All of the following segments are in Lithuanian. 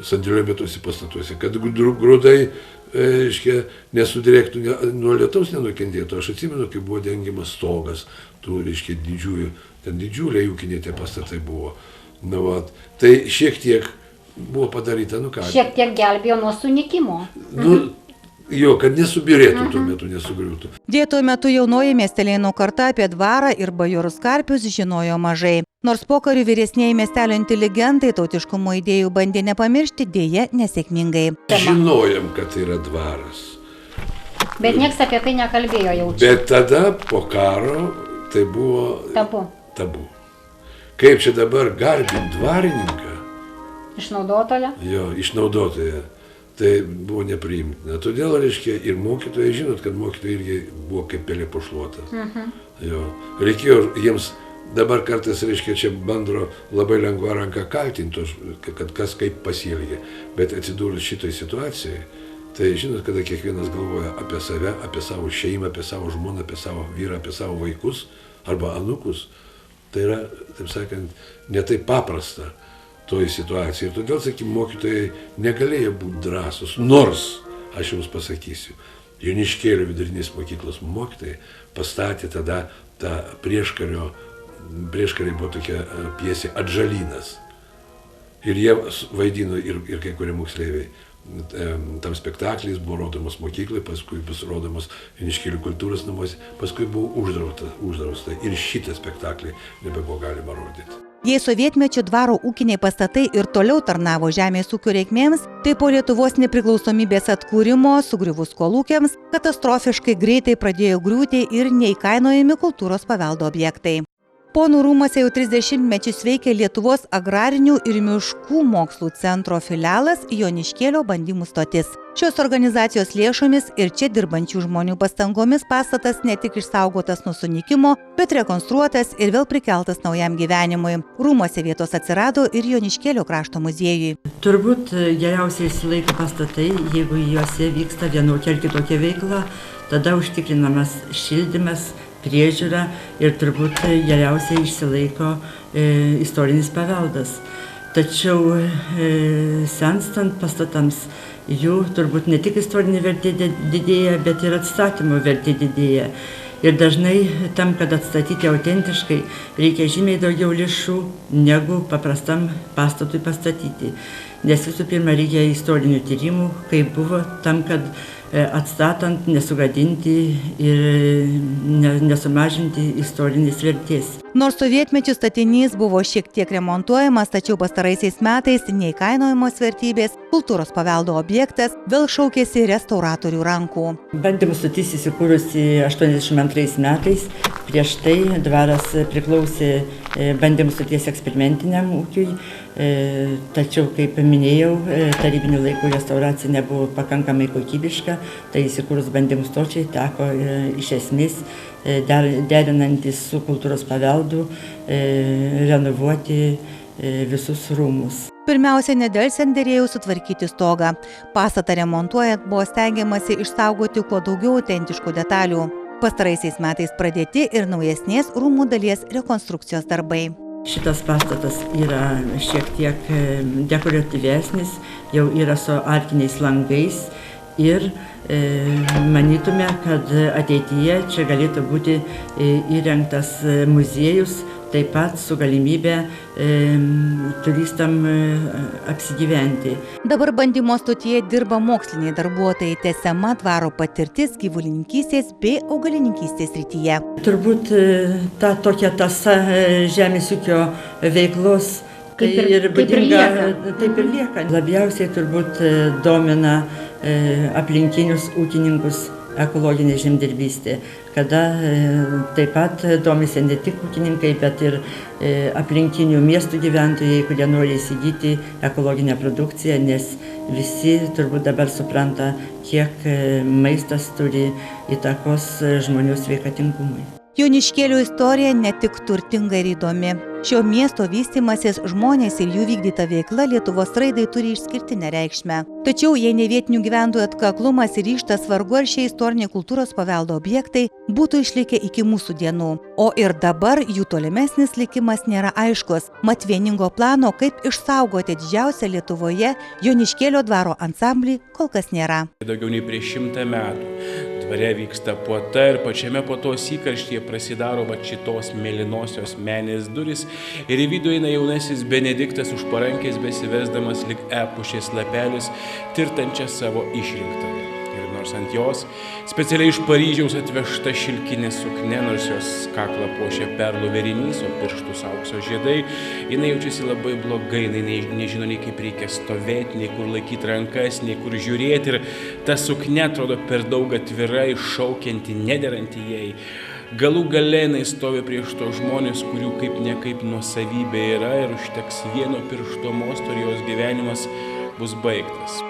sandėlio vietose pastatuose, kad grūdai nesudrėktų, nuo lietaus nenukentėtų. Aš atsimenu, kai buvo dengiamas stogas, tų didžiuliai ūkiniai tie pastatai buvo. Tai šiek tiek buvo padaryta, Šiek tiek gelbėjo nuo sunykimo. Jo, kad nesubirėtų tuo metu, nesugriūtų. Tuo metu jaunoji miestelėnų karta apie dvarą ir bajorus Karpius žinojo mažai. Nors pokariu vyresnieji miestelio inteligentai tautiškumo idėjų bandė nepamiršti, dėja nesėkmingai. Žinojom, kad tai yra dvaras. Bet niekas apie tai nekalbėjo jau čia. Bet tada po karo tai buvo tabu. Kaip čia dabar garbinti dvarininką? Išnaudotoją? Jo, išnaudotoją. Tai buvo nepriimtina. Todėl, ir mokytojai, žinot, kad mokytojai irgi buvo kaip pelė pašluota. Jo. Reikėjo jiems, dabar kartais, čia bando labai lengva ranka kaltinti, kad kas kaip pasielgė. Bet atsidūrus šitoj situacijai, tai žinot, kada kiekvienas galvoja apie save, apie savo šeimą, apie savo žmoną, apie savo vyrą, apie savo vaikus arba anūkus, tai yra, taip sakant, ne taip paprasta toj situacijai. Ir todėl, sakykime, mokytojai negalėjo būti drąsus. Nors, aš jums pasakysiu, Joniškėlio vidurinės mokyklos mokytojai pastatė tada tą prieškariai buvo tokia pjesė Atžalynas. Ir jie vaidino ir kai kurie moksleiviai. Tam spektaklis buvo rodomas mokyklai, paskui bus rodomas Joniškėlio kultūros namuose, paskui buvo uždrausta ir šitą spektaklį nebebuvo galima rodyti. Jei sovietmečio dvaro ūkiniai pastatai ir toliau tarnavo žemės ūkio reikmėms, tai po Lietuvos nepriklausomybės atkūrimo, sugriuvus kolūkiams, katastrofiškai greitai pradėjo griūti ir neįkainojami kultūros paveldo objektai. Ponų rūmuose jau 30 mečius veikia Lietuvos agrarinių ir miškų mokslų centro filialas Joniškėlio bandymų stotis. Šios organizacijos lėšomis ir čia dirbančių žmonių pastangomis pastatas ne tik išsaugotas nuo sunykimo, bet rekonstruotas ir vėl prikeltas naujam gyvenimui. Rūmuose vietos atsirado ir Joniškėlio krašto muziejui. Turbūt geriausiai išsilaiko pastatai, jeigu juose vyksta vienokia ar kitokia veikla, tada užtikrinamas šildymas, priežiūra ir turbūt geriausiai išsilaiko istorinis paveldas. Tačiau senstant pastatams, jų turbūt ne tik istorinė vertė didėja, bet ir atstatymo vertė didėja. Ir dažnai tam, kad atstatyti autentiškai, reikia žymiai daugiau lėšų negu paprastam pastatui pastatyti. Nes visų pirma reikia istorinių tyrimų, kaip buvo, tam, kad atstatant nesugadinti ir nesumažinti istorinės vertės. Nors sovietmečių statinys buvo šiek tiek remontuojamas, tačiau pastaraisiais metais neįkainojamos vertybės, kultūros paveldo objektas vėl šaukėsi restauratorių rankų. Bandymų stotis įsikūrusi 82 metais. Prieš tai dvaras priklausė bandymų stoties eksperimentiniam ūkiui. Tačiau, kaip minėjau, tarybinių laikų restauracija nebuvo pakankamai kokybiška, tai įsikūrus bandymų stočiai teko iš esmės derinantis su kultūros paveldu renovuoti visus rūmus. Pirmiausia, nedelsiant derėjo sutvarkyti stogą. Pastatą remontuojant buvo stengiamasi išsaugoti kuo daugiau autentiškų detalių. Pastaraisiais metais pradėti ir naujesnės rūmų dalies rekonstrukcijos darbai. Šitas pastatas yra šiek tiek dekoratyvesnis, jau yra su arkiniais langais ir manytume, kad ateityje čia galėtų būti įrengtas muziejus, taip pat su galimybė turistam apsigyventi. Dabar bandymo stotyje dirba moksliniai darbuotojai, tęsiama dvaro patirtis gyvulininkystės bei augalininkystės srityje. Turbūt ta tokia tąsa žemės ūkio veiklos taip ir lieka. Labiausiai turbūt domina aplinkinius ūkininkus ekologinė žemdirbystė, kada taip pat domisi ne tik ūkininkai, bet ir aplinkinių miestų gyventojai, kurie nori įsigyti ekologinę produkciją, nes visi turbūt dabar supranta, kiek maistas turi įtakos žmonių sveikatingumui. Joniškėlio istorija ne tik turtinga ir įdomi. Šio miesto vystymasis, žmonės ir jų vykdyta veikla Lietuvos raidai turi išskirtinę reikšmę. Tačiau jei ne vietinių gyventojų atkaklumas ir ryžtas, vargu ar šie istoriniai kultūros paveldo objektai būtų išlikę iki mūsų dienų. O ir dabar jų tolimesnis likimas nėra aiškus. Mat vieningo plano, kaip išsaugoti didžiausią Lietuvoje Joniškėlio dvaro ansamblį, kol kas nėra. Daugiau nei prieš 100 metų dvare vyksta puota ir pačiame puotos įkarštyje prasidaro šitos mėlynosios menės duris ir į vidų eina jaunasis Benediktas už parankės besivesdamas lyg epušės lapelis, tirtančią savo išrinktąją. Ir nors ant jos specialiai iš Paryžiaus atvežta šilkinė suknė, nors jos kaklą puošia perlų vėrinys, o pirštus aukso žiedai, jinai jaučiasi labai blogai, jinai nežino nei kaip reikia stovėti, nei kur laikyti rankas, nei kur žiūrėti, ir ta suknė atrodo per daug atvira, iššaukianti, nederanti jai. Galų gale jinai stovi prieš to žmonės, kurių kaip nekaip nuosavybė yra, ir užteks vieno piršto mosto ir jos gyvenimas bus baigtas.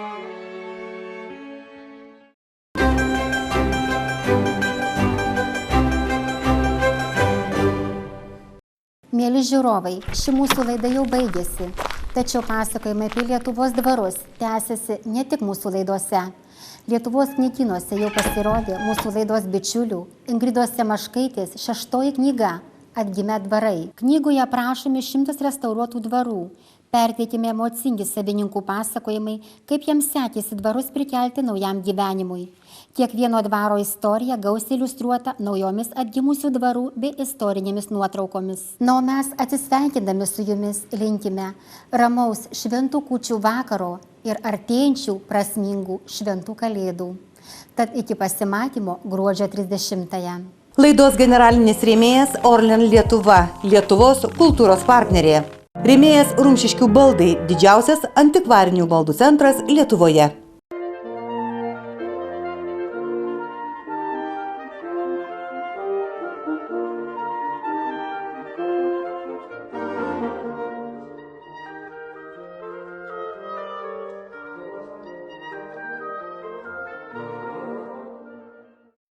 Mėly žiūrovai, ši mūsų laida jau baigėsi, tačiau pasakojimai apie Lietuvos dvarus tęsiasi ne tik mūsų laidose. Lietuvos knygynuose jau pasirodė mūsų laidos bičiulių Ingridos Semaškaitės 6 knyga Atgimę dvarai. Knygoje aprašomi 100 restauruotų dvarų, perteikiami emocingi savininkų pasakojimai, kaip jiems sekėsi dvarus prikelti naujam gyvenimui. Kiekvieno dvaro istorija gausiai iliustruota naujomis atgimusių dvarų bei istorinėmis nuotraukomis. Na, o mes atsisveikindami su jumis linkime ramaus šventų kūčių vakaro ir artėjančių prasmingų šventų kalėdų. Tad iki pasimatymo gruodžio 30-ąją. Laidos generalinis rėmėjas Orlen Lietuva, Lietuvos kultūros partnerė. Rėmėjas Rumšiškių baldai, didžiausias antikvarinių baldų centras Lietuvoje.